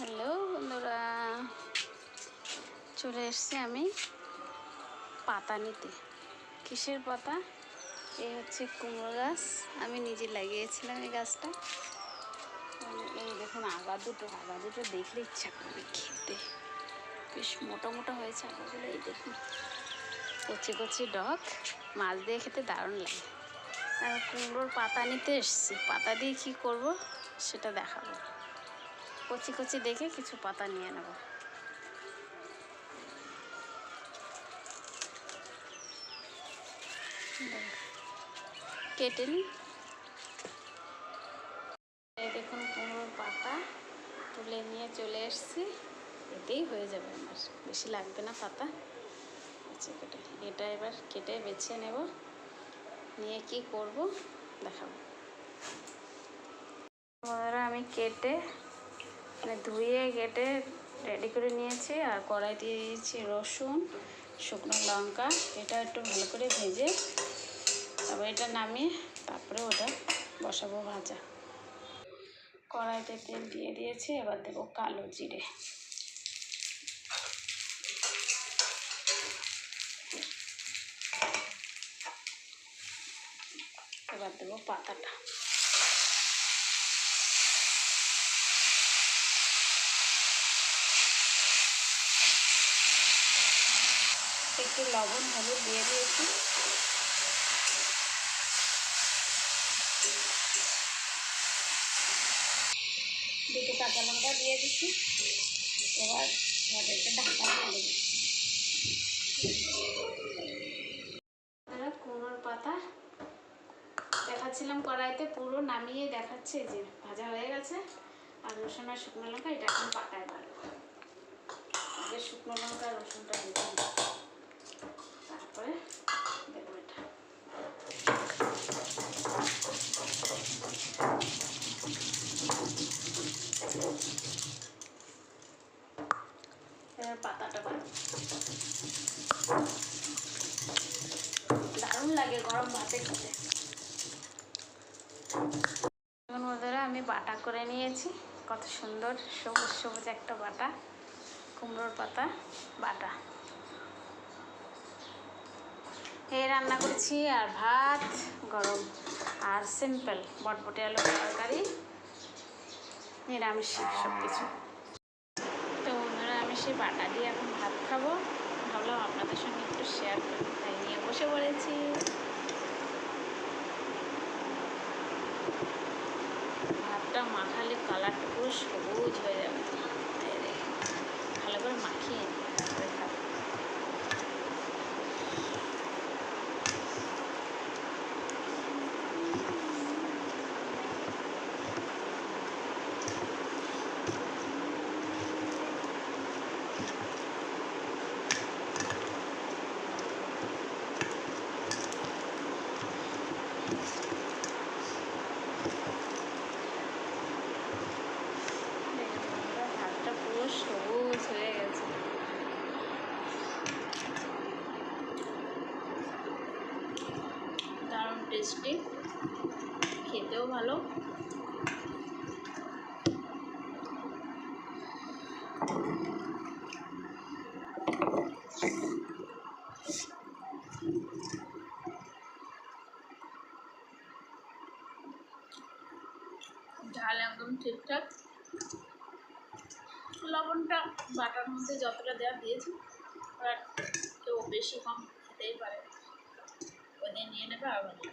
Hello বন্ধুরা, চলে এসছি আমি পাতা নিতে। কিসের পাতা? এই হচ্ছে কুমড়ো গাছ। আমি নিজে লাগিয়েছিলাম এই গাছটা। এই দেখুন আগা দুটো দেখলে ইচ্ছা করবে খেতে। বেশ মোটা মোটা হয়েছে আগাগুলো। এই দেখুন কচি কচি ডগ, মাছ দিয়ে খেতে দারুণ লাগে। আর কুমড়োর পাতা নিতে এসছি। পাতা দিয়ে কি করব সেটা দেখাবো। কচি কচি দেখে কিছু পাতা নিয়ে নেব। কেটে নিই। এই দেখুন কুমড়োর পাতা তুলে নিয়ে চলে এসেছি। এতেই হয়ে যাবে আমার, বেশি লাগবে না পাতা। আচ্ছা কেটে এটা এবার কেটে বেছে নেব, নিয়ে কি করব দেখাবো। আমি কেটে ধুয়ে কেটে রেডি করে নিয়েছি। আর কড়াই দিয়ে দিয়েছি রসুন, শুকনো লঙ্কা। এটা একটু ভালো করে ভেজে তারপর এটা নামিয়ে তারপরে ওটা বসাবো ভাজা। কড়াইতে তেল দিয়ে দিয়েছি, এবার দেবো কালো জিরে। এবার দেবো পাতাটা। একটু লবণ হলুদ দিয়ে দিয়েছি। দুটো কাঁচা লঙ্কা দিয়ে দিচ্ছি। এবার এটা ঢাকা দিয়ে দেবো। কুমড়োর পাতা দেখাচ্ছিলাম কড়াইতে, পুরো নামিয়ে দেখাচ্ছে যে ভাজা হয়ে গেছে। আর রসুন আর শুকনো লঙ্কা এটা এখন পাটায় বাড়বো। আগে শুকনো লঙ্কা আর রসুনটা দিয়ে তারপরে দেবো এটা। এবার পাতাটা বাড়বো। দারুণ লাগে গরম ভাতে খেতে। বন্ধুরা আমি বাটা করে নিয়েছি। কত সুন্দর সবুজ সবুজ একটা বাটা, কুমড়োর পাতা বাটা। এই রান্না করছি আর ভাত গরম আর সিম্পল বটবটি আলু তরকারি, নিরামিষ সব কিছু। তো বন্ধুরা আমি সেই বাটা দিয়ে এখন ভাত খাবো। ভাবলাম আপনাদের সঙ্গে একটু শেয়ার করি, তাই নিয়ে বসে পড়েছি। ভাতটা মাখালে কালারটা পুরো সবুজ হয়ে যাবে। ভালো করে মাখিয়ে তারপরে খাবো। ভাতটা পুরো সবুজ হয়ে গেছে। দারুণ টেস্টি, খেতেও ভালো। ঝাল একদম ঠিকঠাক। লবণটা বাটার মধ্যে যতটা দেওয়া দিয়েছি, আর কেউ বেশি কম খেতেই পারে, ওদের নিয়ে নেবে আর ভালো।